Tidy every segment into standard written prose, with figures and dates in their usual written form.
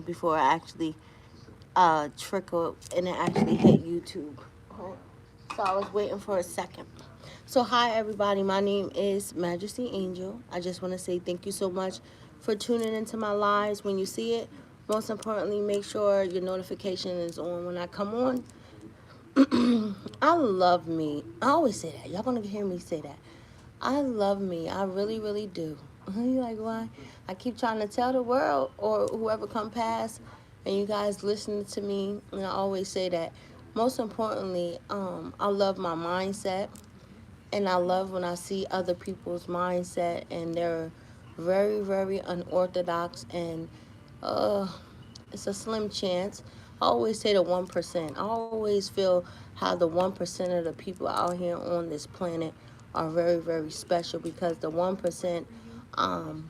before I actually trickle and it actually hit YouTube. Right. So I was waiting for a second. So hi everybody, my name is Majesty Angel. I just want to say thank you so much for tuning into my lives. When you see it, most importantly, make sure your notification is on when I come on. I love me. I always say that. Y'all gonna hear me say that. I love me. I really, really do. You like why? I keep trying to tell the world or whoever come past, and you guys listen to me. And I always say that. Most importantly, I love my mindset, and I love when I see other people's mindset, and they're very, very unorthodox, and uh, it's a slim chance. I always say the 1%. I always feel how the 1% of the people out here on this planet are very, very special because the 1%, um,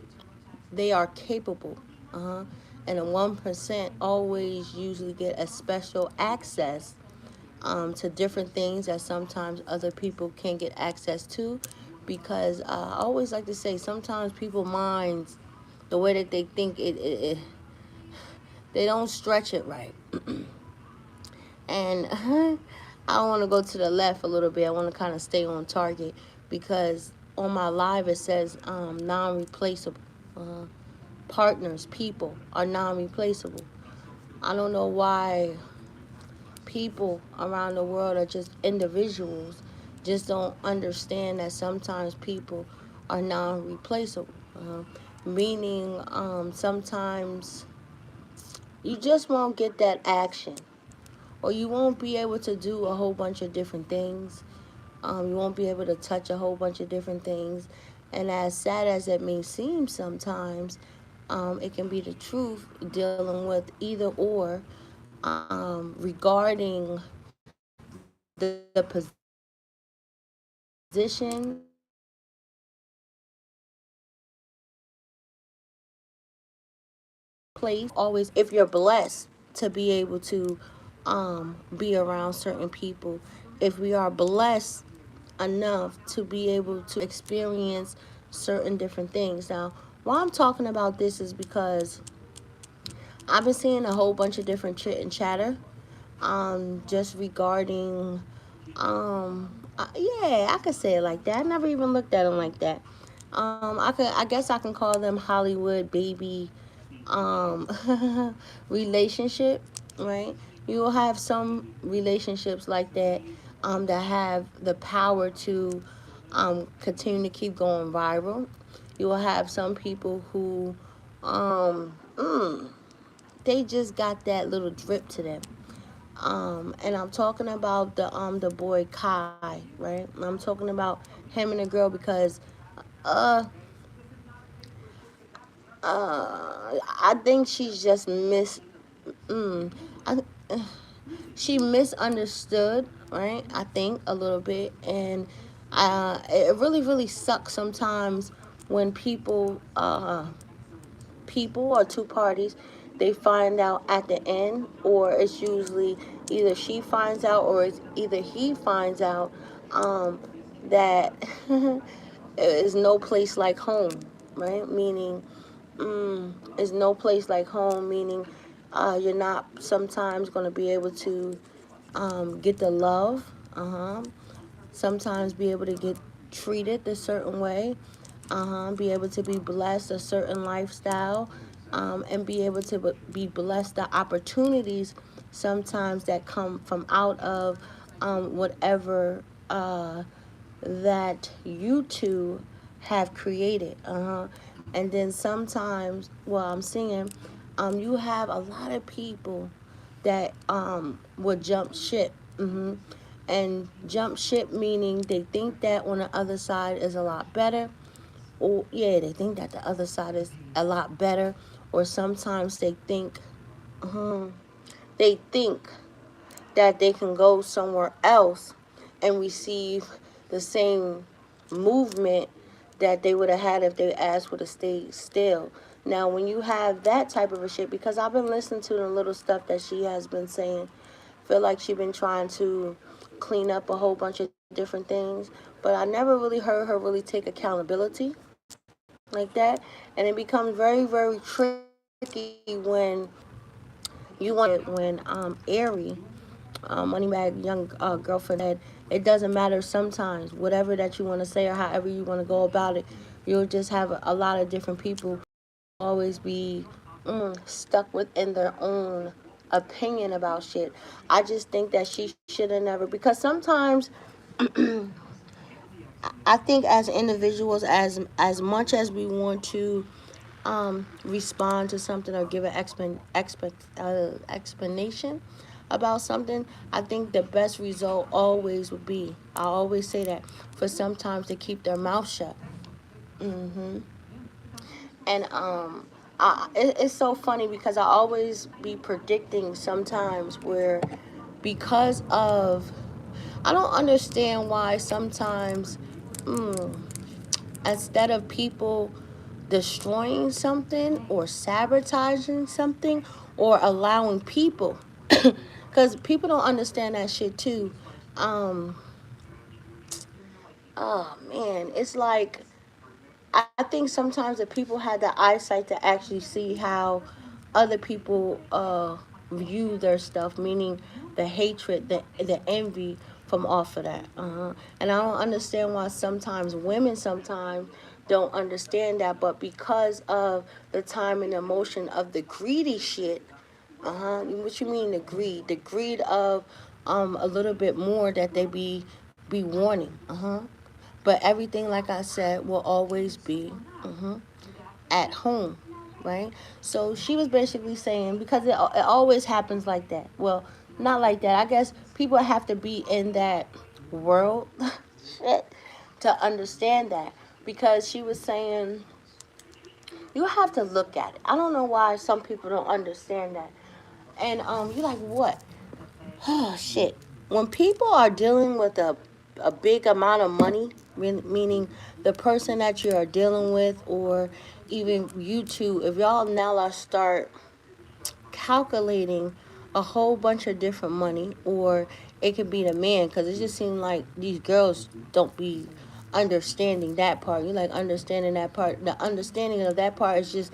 they are capable. Uh-huh. And the 1% always usually get a special access to different things that sometimes other people can't get access to because I always like to say sometimes people minds the way that they think they don't stretch it right. And I want to go to the left a little bit. I want to kind of stay on target because on my live it says non-replaceable. Uh, Partners, people are non-replaceable. I don't know why people around the world are just individuals, just don't understand that sometimes people are non-replaceable. Meaning, sometimes you just won't get that action, or you won't be able to do a whole bunch of different things. You won't be able to touch a whole bunch of different things. And as sad as it may seem sometimes, it can be the truth dealing with either or regarding the position or place. Always, if you're blessed to be able to be around certain people, if we are blessed enough to be able to experience certain different things. Now, why I'm talking about this is because I've been seeing a whole bunch of different chit and chatter, just regarding, yeah, I could say it like that. I never even looked at them like that. I guess I can call them Hollywood baby, relationship, right? You will have some relationships like that, that have the power to, continue to keep going viral. You will have some people who, they just got that little drip to them. And I'm talking about the boy Kai, right? I'm talking about him and the girl because uh I think she's just mm, I, she misunderstood, right? I think a little bit, and it really really sucks sometimes when people or two parties, they find out at the end, or it's usually either she finds out or it's either he finds out, um, that is no place like home, right? Meaning, is no place like home, meaning you're not sometimes going to be able to get the love, sometimes be able to get treated a certain way, be able to be blessed a certain lifestyle, and be able to be blessed the opportunities sometimes that come from out of whatever that you two have created. And then sometimes, well, I'm seeing, you have a lot of people that will jump ship. And jump ship meaning they think that on the other side is a lot better. Or, yeah, they think that the other side is a lot better. Or sometimes they think that they can go somewhere else and receive the same movement that they would have had if their ass would have stayed still. Now, when you have that type of a shit, because I've been listening to the little stuff that she has been saying, feel like she's been trying to clean up a whole bunch of different things, but I never really heard her really take accountability like that, and it becomes very, very tricky when You want it when Ari, Moneybag young girlfriend said, it doesn't matter sometimes, whatever that you want to say or however you want to go about it, you'll just have a lot of different people always be stuck within their own opinion about shit. I just think that she should have never, because sometimes I think as individuals, as much as we want to respond to something or give an explanation about something, I think the best result always would be, I always say that, for sometimes to keep their mouth shut. hmm And it's so funny because I always be predicting sometimes where, because of, I don't understand why sometimes, mm, instead of people destroying something or sabotaging something or allowing people, because people don't understand that shit too. Um, oh man, it's like, I think sometimes if people had the eyesight to actually see how other people view their stuff, meaning the hatred, the envy from off of that. And I don't understand why sometimes women sometimes don't understand that, but because of the time and emotion of the greedy shit, what you mean the greed? The greed of a little bit more that they be wanting. But everything, like I said, will always be at home, right? So she was basically saying, because it always happens like that. Well, not like that. I guess people have to be in that world shit to understand that. Because she was saying, you have to look at it. I don't know why some people don't understand that. And you're like, what? Oh shit. When people are dealing with a big amount of money, meaning the person that you are dealing with, or even you two, if y'all now are start calculating a whole bunch of different money, or it could be the man, because it just seems like these girls don't be understanding that part. You like understanding that part. The understanding of that part is just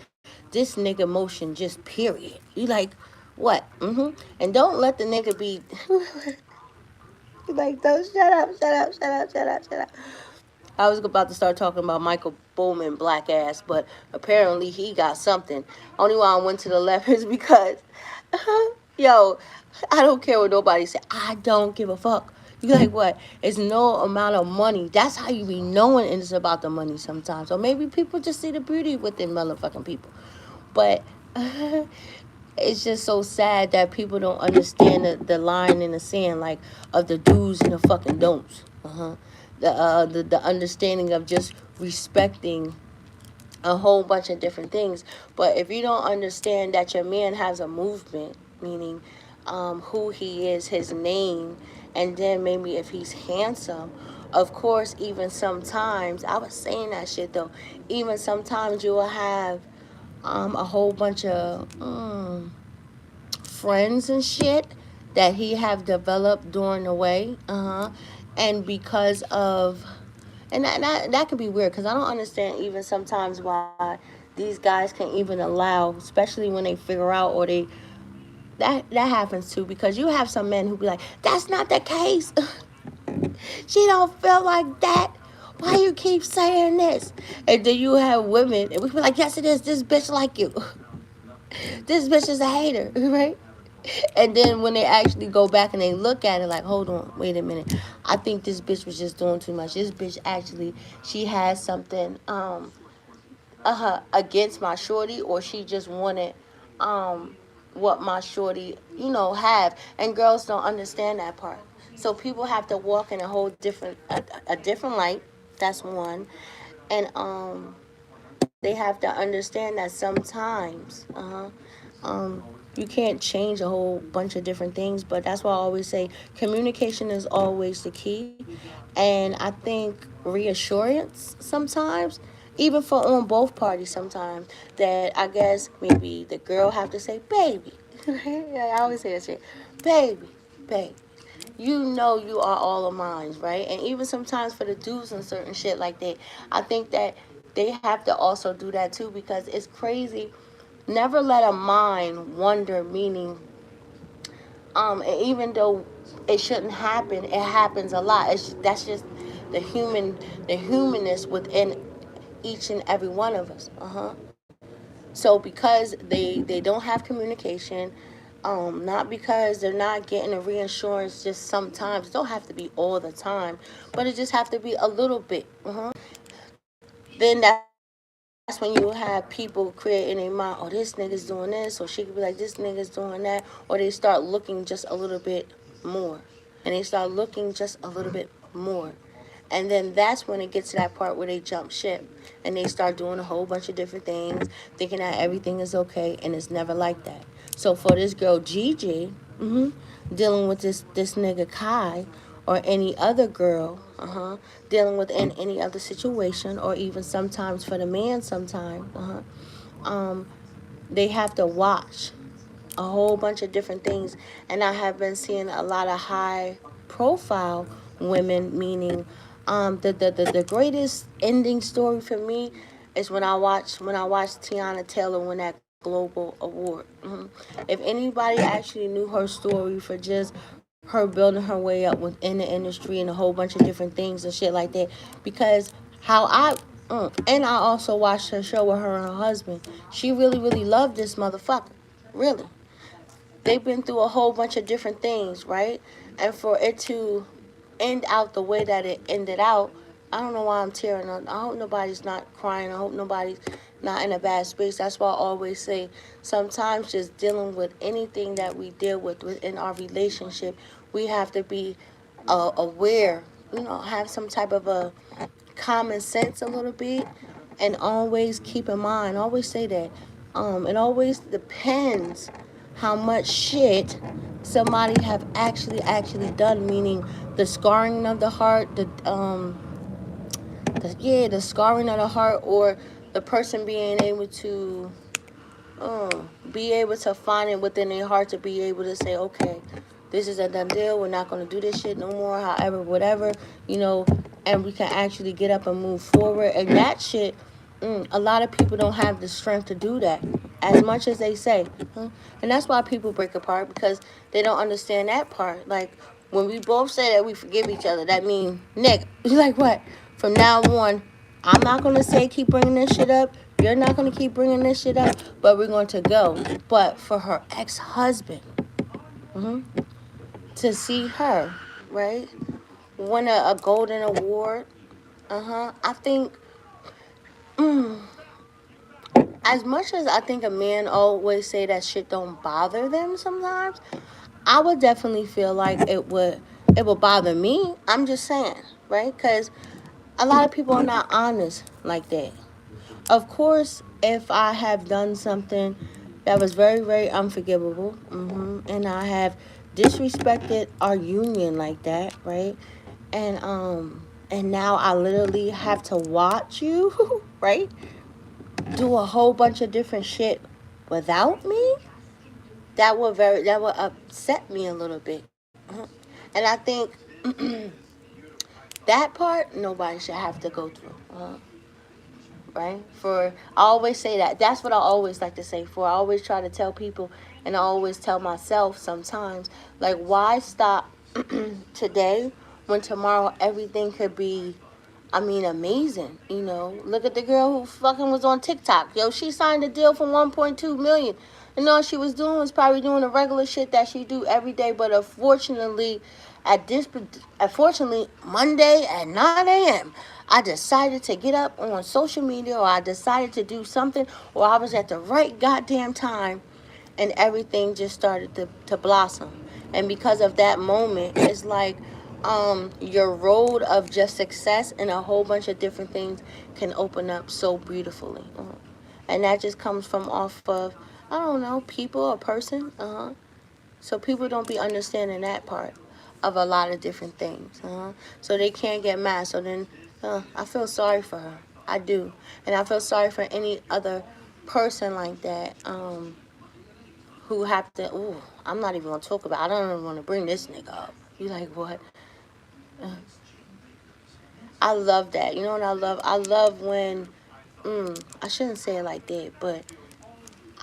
this nigga motion, just period. You like what? And don't let the nigga be like, don't shut up, shut up, shut up, shut up, shut up. I was about to start talking about Michael Bowman black ass, but apparently he got something. Only why I went to the left is because, yo, I don't care what nobody say. I don't give a fuck. You like what? It's no amount of money. That's how you be knowing it's about the money sometimes. Or maybe people just see the beauty within motherfucking people. But it's just so sad that people don't understand the line in the sand, like, of the do's and the fucking don'ts. The understanding of just respecting a whole bunch of different things. But if you don't understand that your man has a movement, meaning who he is, his name, and then maybe if he's handsome, of course, even sometimes, I was saying that shit though, even sometimes you will have a whole bunch of friends and shit that he have developed during the way, and because of, and that could be weird, because I don't understand even sometimes why these guys can even allow, especially when they figure out, or they, that happens too, because you have some men who be like, that's not the case. She don't feel like that. Why you keep saying this? And then you have women and we be like, yes it is, this bitch like you. This bitch is a hater, right? And then when they actually go back and they look at it, like, hold on, wait a minute, I think this bitch was just doing too much. This bitch actually, she has something against my shorty, or she just wanted what my shorty, have. And girls don't understand that part. So people have to walk in a whole different, a different light. That's one. And they have to understand that sometimes you can't change a whole bunch of different things. But that's why I always say communication is always the key. And I think reassurance sometimes, even for on both parties sometimes, that I guess maybe the girl have to say, baby. I always say that shit. Baby, baby. You know you are all of mine, right? And even sometimes for the dudes and certain shit like that, I think that they have to also do that too, because it's crazy. Never let a mind wander, meaning And even though it shouldn't happen, it happens a lot. That's just the the humanness within each and every one of us. So because they don't have communication, not because they're not getting a reinsurance, just sometimes. It don't have to be all the time, but it just have to be a little bit. Then that's when you have people creating a mind, oh, this nigga's doing this, or she could be like, this nigga's doing that, or they start looking just a little bit more. And they start looking just a little bit more. And then that's when it gets to that part where they jump ship and they start doing a whole bunch of different things, thinking that everything is okay, and it's never like that. So for this girl Gigi, dealing with this nigga Kai, or any other girl, dealing with any other situation, or even sometimes for the man, sometimes, um, they have to watch a whole bunch of different things. And I have been seeing a lot of high profile women, meaning the greatest ending story for me is when I watched Tiana Taylor win that global award. If anybody actually knew her story for just her building her way up within the industry and a whole bunch of different things and shit like that, because how and I also watched her show with her and her husband. She really loved this motherfucker, really. They've been through a whole bunch of different things, right? And for it to end out the way that it ended out, I don't know why I'm tearing up. I hope nobody's not crying. I hope nobody's not in a bad space. That's why I always say sometimes just dealing with anything that we deal with within our relationship, we have to be aware, have some type of a common sense a little bit, and always keep in mind, always say that it always depends how much shit somebody have actually done, meaning the scarring of the heart, the scarring of the heart, or the person being able to be able to find it within their heart to be able to say, okay, this is a done deal. We're not going to do this shit no more. However, whatever, and we can actually get up and move forward. And that shit, a lot of people don't have the strength to do that as much as they say. And that's why people break apart, because they don't understand that part. Like, when we both say that we forgive each other, that means, nigga, like what? From now on, I'm not going to say keep bringing this shit up. You're not going to keep bringing this shit up, but we're going to go. But for her ex-husband, to see her, right, win a golden award, I think, as much as I think a man always say that shit don't bother them sometimes, I would definitely feel like it would bother me. I'm just saying, right? Because a lot of people are not honest like that. Of course, if I have done something that was very unforgivable, and I have disrespected our union like that, right? And now I literally have to watch you, right? Do a whole bunch of different shit without me. That would upset me a little bit. And I think that part nobody should have to go through. Right? For I always say that. That's what I always like to say. For I always try to tell people, and I always tell myself sometimes, like, why stop today when tomorrow everything could be, I mean, amazing. Look at the girl who fucking was on TikTok. Yo, she signed a deal for 1.2 million. And all she was doing was probably doing the regular shit that she do every day. But unfortunately, Monday at 9 a.m., I decided to get up on social media, or I decided to do something, or I was at the right goddamn time, and everything just started to blossom. And because of that moment, it's like your road of just success and a whole bunch of different things can open up so beautifully. And that just comes from off of, I don't know, people, a person. So people don't be understanding that part of a lot of different things. So they can't get mad. So then I feel sorry for her. I do. And I feel sorry for any other person like that who have to, ooh, I'm not even going to talk about, I don't even want to bring this nigga up. You like, what? Uh, I love that. You know what I love? I love when, I shouldn't say it like that, but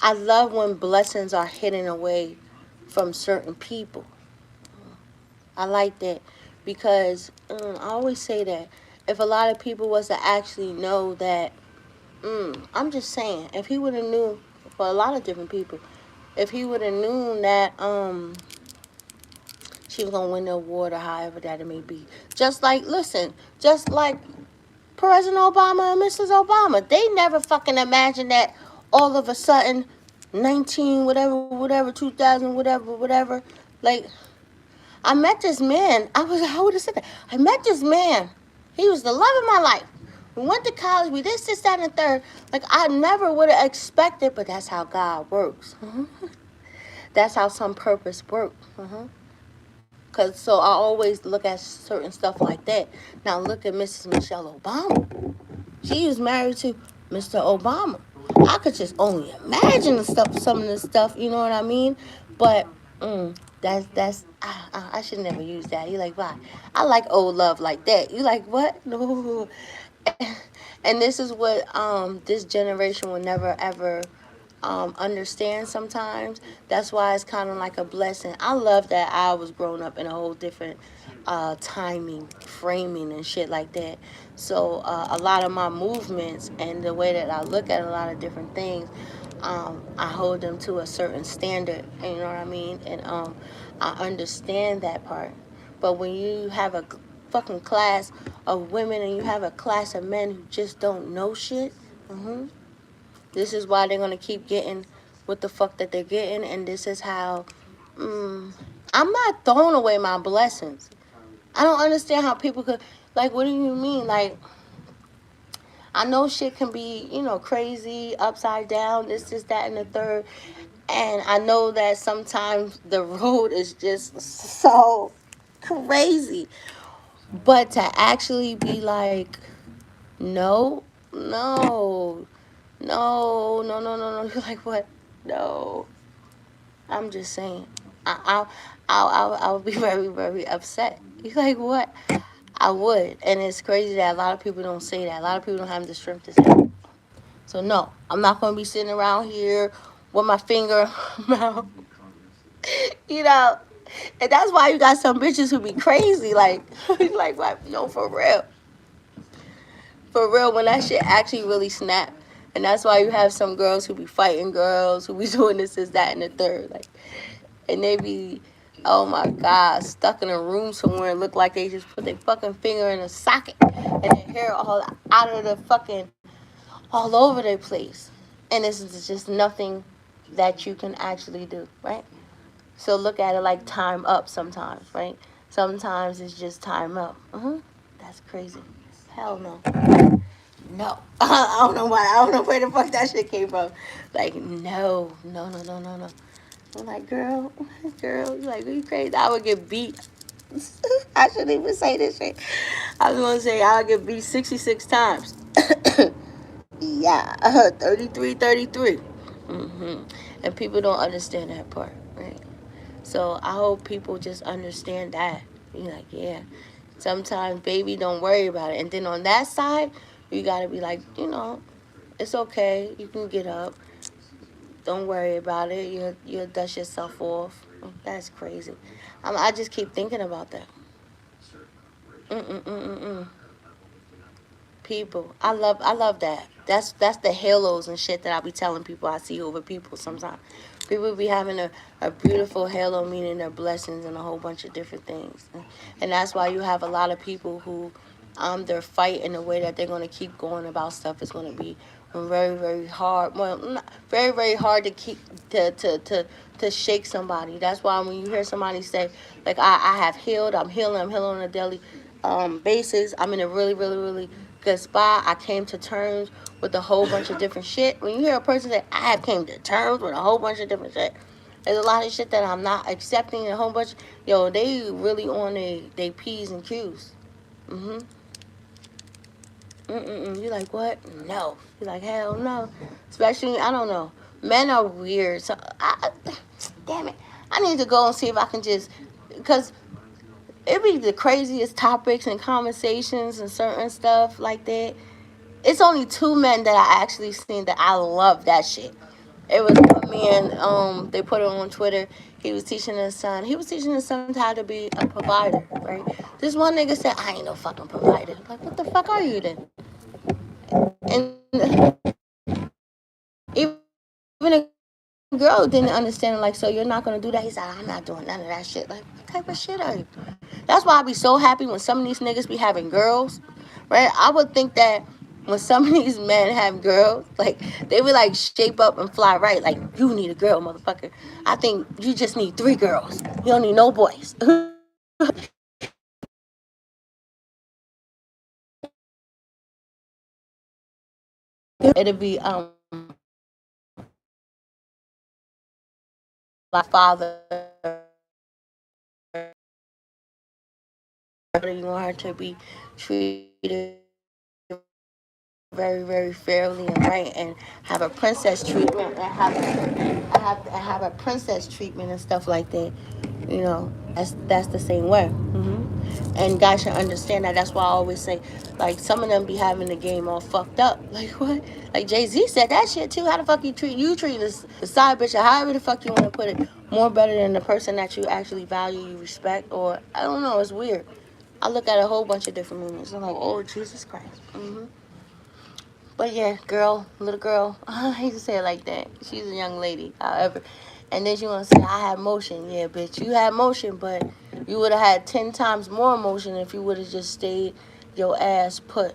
I love when blessings are hidden away from certain people. I like that because I always say that if a lot of people was to actually know that, I'm just saying, if he would have knew, for a lot of different people, if he would have known that she was gonna win the award or however that it may be, just like listen, just like President Obama and Mrs. Obama, they never fucking imagined that all of a sudden, 19 whatever 2000 whatever, like I met this man. I would have said that. I met this man. He was the love of my life. We went to college. We did this, that, and the third. Like I never would have expected, but that's how God works. That's how some purpose works. Cause so I always look at certain stuff like that. Now look at Mrs. Michelle Obama. She was married to Mr. Obama. I could just only imagine the stuff, some of the stuff. You know what I mean? But that's I should never use that. You like why? I like old love like that. You like what? No. And this is what this generation will never ever understand sometimes. That's why it's kind of like a blessing. I love that I was grown up in a whole different timing, framing, and shit like that. So a lot of my movements and the way that I look at a lot of different things, I hold them to a certain standard. You know what I mean? And I understand that part. But when you have a fucking class of women and you have a class of men who just don't know shit, this is why they're gonna keep getting what the fuck that they're getting, and this is how. I'm not throwing away my blessings. I don't understand how people could like. What do you mean? Like, I know shit can be, crazy, upside down, this, that, and the third, and I know that sometimes the road is just so crazy. But to actually be like, no, no, no. You're like, what? No. I'm just saying. I'll be very, very upset. You're like, what? I would. And it's crazy that a lot of people don't say that. A lot of people don't have the strength to say that. So, no, I'm not going to be sitting around here with my finger in my mouth. You know? And that's why you got some bitches who be crazy. Like, like, what? No, for real. For real, when that shit actually really snap. And that's why you have some girls who be fighting girls, who be doing this, that, and the third. Like, and they be, oh my God, stuck in a room somewhere and look like they just put their fucking finger in a socket. And their hair all out of the fucking, all over their place. And this is just nothing that you can actually do, right? So look at it like time up sometimes, right? Sometimes it's just time up. That's crazy. Hell no. No. I don't know why. I don't know where the fuck that shit came from. Like, no. I'm like, girl, you like, are you crazy? I would get beat. I shouldn't even say this shit. I was going to say I would get beat 66 times. Yeah. 33. And people don't understand that part, right? So I hope people just understand that. You're like, yeah. Sometimes, baby, don't worry about it. And then on that side, you got to be like, it's okay. You can get up. Don't worry about it. You'll dust yourself off. That's crazy. I just keep thinking about that. People, I love that. That's the halos and shit that I be telling people I see over people sometimes. People be having a beautiful halo, meaning their blessings and a whole bunch of different things. And that's why you have a lot of people who their fight and the way that they're going to keep going about stuff is going to be very, very hard. Well, very, very hard to keep to shake somebody. That's why when you hear somebody say, like, I have healed, I'm healing on a daily basis. I'm in a really, really, really good spot. I came to terms with a whole bunch of different shit. When you hear a person say, I have came to terms with a whole bunch of different shit, there's a lot of shit that I'm not accepting. A whole bunch, they really on they P's and Q's. You like, what? No. You like, hell no. Especially, I don't know. Men are weird. So, damn it. I need to go and see if I can just, because it be the craziest topics and conversations and certain stuff like that. It's only two men that I actually seen that I love that shit. It was one man, they put it on Twitter. He was teaching his son. He was teaching his son how to be a provider, right? This one nigga said, I ain't no fucking provider. Like, what the fuck are you then? And even a girl didn't understand it. Like, so you're not gonna do that? He said, I'm not doing none of that shit. Like, what type of shit are you? That's why I be so happy when some of these niggas be having girls, right? I would think that when some of these men have girls, like, they would like shape up and fly right. Like, you need a girl, motherfucker. I think you just need 3 girls. You don't need no boys. It'll be my father. You want her to be treated very, very fairly and right, and have a princess treatment, and have a princess treatment and stuff like that. You know, that's the same way. And guys should understand that. That's why I always say, like, some of them be having the game all fucked up. Like, what? Like, Jay-Z said that shit too. How the fuck you treat the side bitch, or however the fuck you want to put it, more better than the person that you actually value, you respect, or I don't know. It's weird. I look at a whole bunch of different movies. I'm like, oh Jesus Christ. But yeah, girl, little girl, I hate to say it like that. She's a young lady, however. And then she want to say, I had motion. Yeah, bitch, you had motion, but you would have had 10 times more emotion if you would have just stayed your ass put.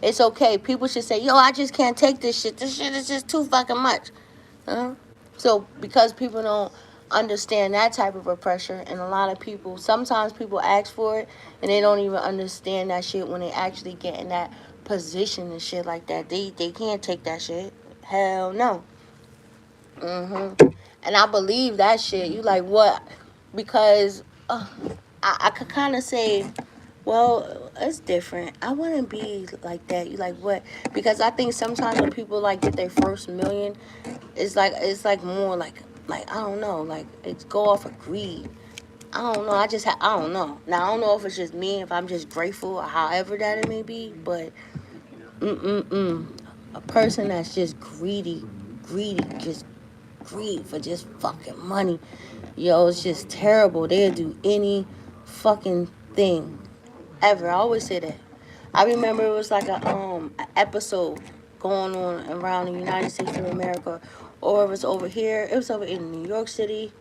It's okay. People should say, yo, I just can't take this shit. This shit is just too fucking much. So because people don't understand that type of a pressure, and a lot of people, sometimes people ask for it and they don't even understand that shit when they actually get in that position and shit like that. They can't take that shit. Hell no. And I believe that shit. You like what? Because I could kind of say, well, it's different. I wouldn't be like that. You like what? Because I think sometimes when people like get their first million, it's like more like I don't know, like it's go off of greed. I don't know. I don't know. Now I don't know if it's just me, if I'm just grateful or however that it may be, but a person that's just greedy, just greed for just fucking money. Yo, it's just terrible. They'll do any fucking thing ever. I always say that. I remember it was like a episode going on around the United States of America, or it was over here. It was over in New York City,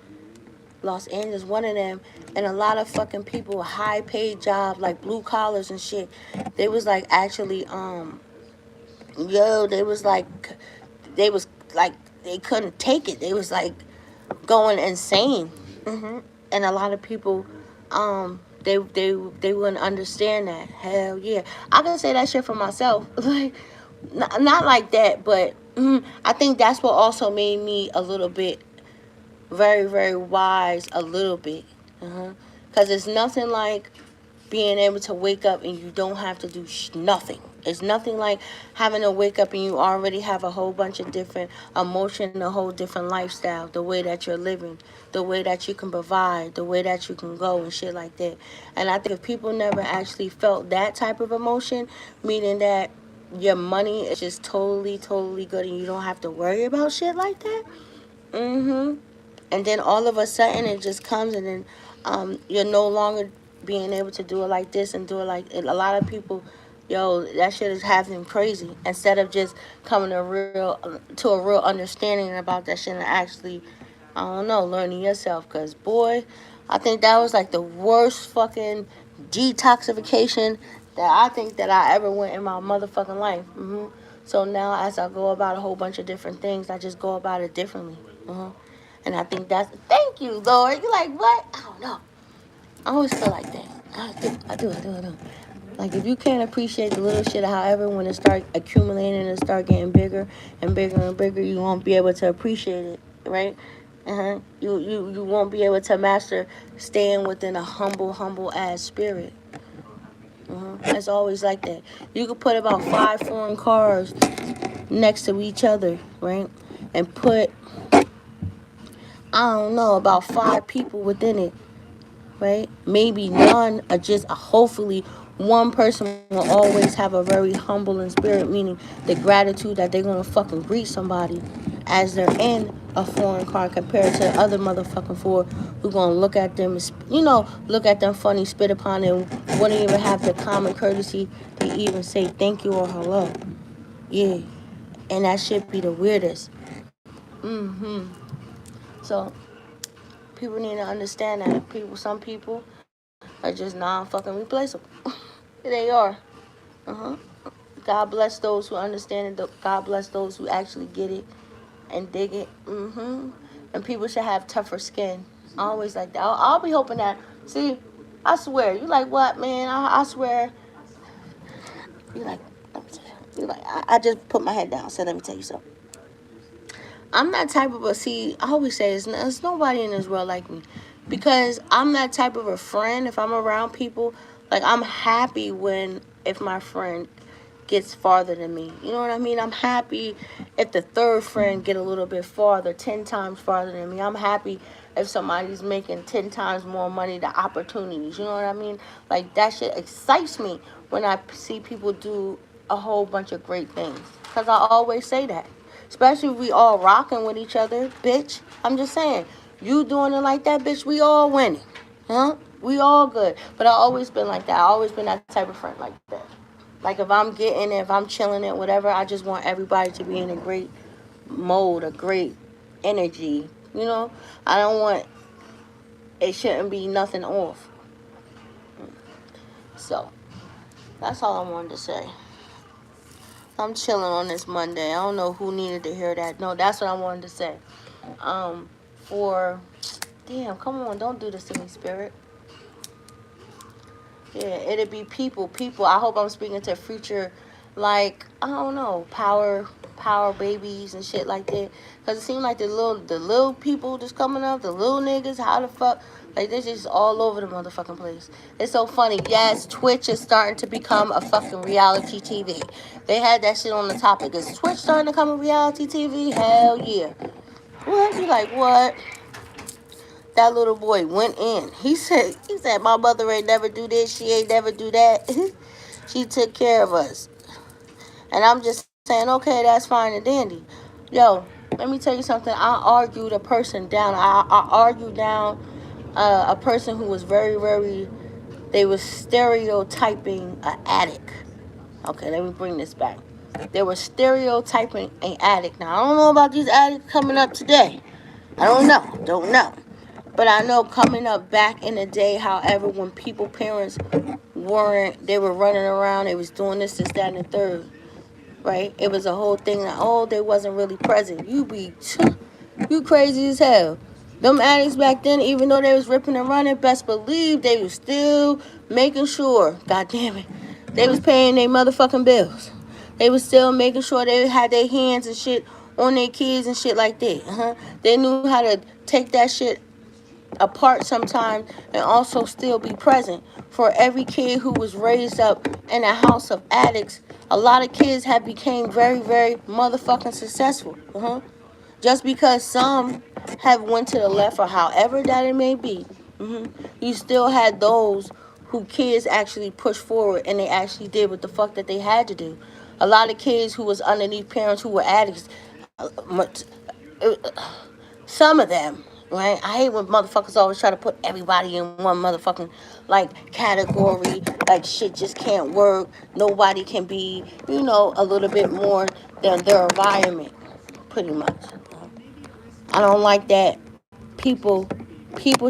Los Angeles, one of them, and a lot of fucking people, high paid jobs like blue collars and shit. They was like actually yo, they was like they couldn't take it. They was like going insane. And a lot of people, they wouldn't understand that. Hell yeah, I can say that shit for myself. Like, not like that, but I think that's what also made me a little bit very, very wise. A little bit, because it's nothing like being able to wake up and you don't have to do nothing. It's nothing like having to wake up and you already have a whole bunch of different emotion, a whole different lifestyle, the way that you're living, the way that you can provide, the way that you can go and shit like that. And I think if people never actually felt that type of emotion, meaning that your money is just totally, totally good and you don't have to worry about shit like that. And then all of a sudden it just comes, and then you're no longer being able to do it like this and do it like a lot of people. Yo, that shit is having crazy, instead of just coming to a real understanding about that shit and actually, I don't know, learning yourself. Because boy, I think that was like the worst fucking detoxification that I think that I ever went in my motherfucking life. So now as I go about a whole bunch of different things, I just go about it differently. And I think that's, thank you, Lord. You like what? I don't know. I always feel like that. I do. Like, if you can't appreciate the little shit, however, when it start accumulating and start getting bigger and bigger and bigger, you won't be able to appreciate it, right? You won't be able to master staying within a humble ass spirit. It's always like that. You could put about 5 foreign cars next to each other, right? And put, I don't know, about 5 people within it, right? Maybe none, or just hopefully one person will always have a very humble in spirit, meaning the gratitude that they're gonna fucking greet somebody. as they're in a foreign car compared to other motherfucking four who gonna look at them, look at them funny, spit upon them, wouldn't even have the common courtesy to even say thank you or hello. Yeah, and that shit be the weirdest. So people need to understand that some people are just non-fucking replaceable. They are. Uh-huh. God bless those who understand it. God bless those who actually get it and dig it. And people should have tougher skin. Always like that. I'll be hoping that. See, I swear. You like what, man? I swear. You like. You like. I just put my head down. So let me tell you something. I'm that type of a. See, I always say it's nobody in this world like me, because I'm that type of a friend. If I'm around people, like I'm happy when if my friend gets farther than me. You know what I mean? I'm happy if the third friend get a little bit farther, 10 times farther than me. I'm happy if somebody's making 10 times more money, the opportunities. You know what I mean? Like that shit excites me when I see people do a whole bunch of great things. Because I always say that. Especially if we all rocking with each other, bitch. I'm just saying, you doing it like that, bitch, we all winning. Huh? We all good. But I always been like that. I always been that type of friend like that. Like if I'm getting it, if I'm chilling it, whatever, I just want everybody to be in a great mode, a great energy. I don't want, it shouldn't be nothing off. So, that's all I wanted to say. I'm chilling on this Monday. I don't know who needed to hear that. No, that's what I wanted to say. For, damn, come on, don't do this to me, spirit. Yeah, it'll be people. I hope I'm speaking to future, like, I don't know, power babies and shit like that. Cause it seems like the little people just coming up, the little niggas, how the fuck, like this is all over the motherfucking place. It's so funny. Yes, Twitch is starting to become a fucking reality TV. They had that shit on the topic. Is Twitch starting to become a reality TV? Hell yeah. What? You like what? That little boy went in. He said, my mother ain't never do this. She ain't never do that. She took care of us. And I'm just saying, okay, that's fine and dandy. Yo, let me tell you something. I argued a person down. I argued down a person who was very, very, they was stereotyping an addict. Okay, let me bring this back. They were stereotyping an addict. Now, I don't know about these addicts coming up today. I don't know. But I know coming up back in the day, however, when parents they were running around, they was doing this, that, and the third, right? It was a whole thing that, they wasn't really present. You crazy as hell. Them addicts back then, even though they was ripping and running, best believe they was still making sure, god damn it, they was paying their motherfucking bills. They was still making sure they had their hands and shit on their kids and shit like that. They knew how to take that shit apart sometimes and also still be present. For every kid who was raised up in a house of addicts, a lot of kids have became very, very motherfucking successful. Just because some have went to the left or however that it may be, you still had those who kids actually pushed forward and they actually did what the fuck that they had to do. A lot of kids who was underneath parents who were addicts, some of them, right? I hate when motherfuckers always try to put everybody in one motherfucking like category. Like shit just can't work. Nobody can be, a little bit more than their environment, pretty much. I don't like that. People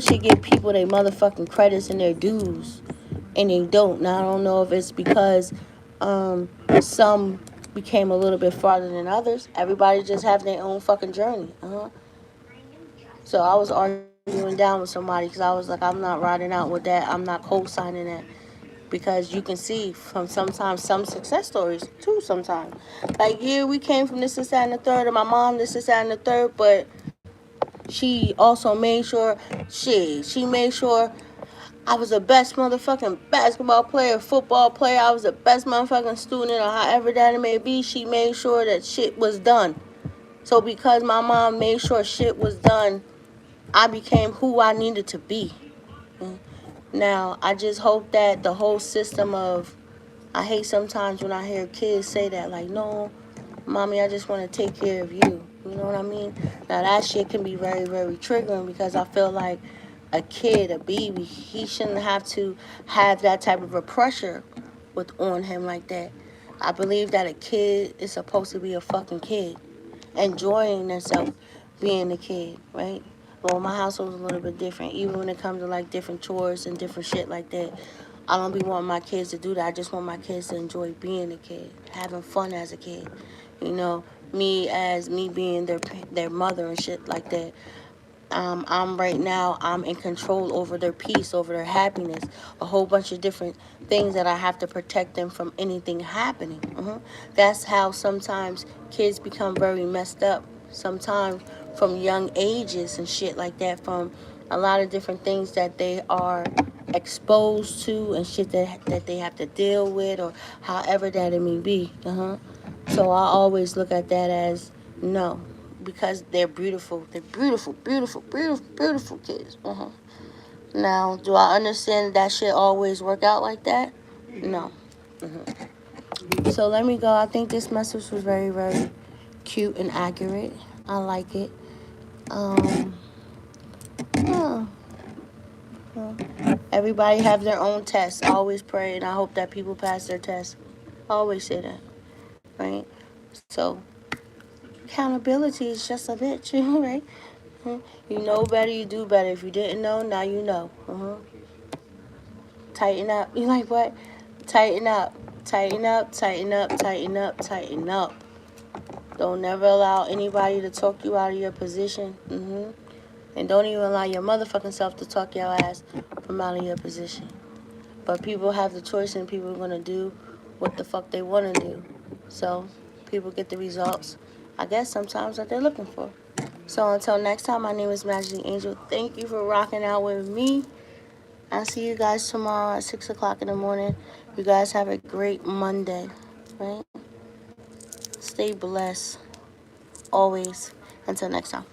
should give people their motherfucking credits and their dues, and they don't. Now I don't know if it's because some became a little bit farther than others. Everybody just have their own fucking journey. So I was arguing down with somebody because I was like, I'm not riding out with that. I'm not co-signing that. Because you can see from sometimes some success stories too sometimes. Like, yeah, we came from this, that, and the third, and my mom this, that, and the third, but she also made sure, she made sure I was the best motherfucking basketball player, football player. I was the best motherfucking student or however that it may be. She made sure that shit was done. So because my mom made sure shit was done, I became who I needed to be. Now, I just hope that the whole system of, I hate sometimes when I hear kids say that, like, no, mommy, I just want to take care of you. You know what I mean? Now that shit can be very, very triggering because I feel like a kid, a baby, he shouldn't have to have that type of a pressure with on him like that. I believe that a kid is supposed to be a fucking kid, enjoying themselves being a kid, right? Well, my household's a little bit different, even when it comes to like different chores and different shit like that. I don't be wanting my kids to do that. I just want my kids to enjoy being a kid, having fun as a kid. You know, me as me being their mother and shit like that. I'm right now, I'm in control over their peace, over their happiness, a whole bunch of different things that I have to protect them from anything happening. That's how sometimes kids become very messed up, sometimes from young ages and shit like that, from a lot of different things that they are exposed to and shit that they have to deal with, or however that it may be. So I always look at that as no, because they're beautiful. They're beautiful, beautiful, beautiful, beautiful kids. Now, do I understand that shit always work out like that? No. So let me go. I think this message was very, very cute and accurate. I like it. Yeah. Everybody have their own tests. I always pray and I hope that people pass their tests. I always say that, right? So accountability is just a bitch, right? You know better, you do better. If you didn't know, now you know. Tighten up. You like what? Tighten up. Tighten up, tighten up, tighten up, tighten up. Don't never allow anybody to talk you out of your position. And don't even allow your motherfucking self to talk your ass from out of your position. But people have the choice and people are going to do what the fuck they want to do. So people get the results, I guess, sometimes that they're looking for. So until next time, my name is Majesty Angel. Thank you for rocking out with me. I'll see you guys tomorrow at 6 o'clock in the morning. You guys have a great Monday, right? Stay blessed, always. Until next time. Bye.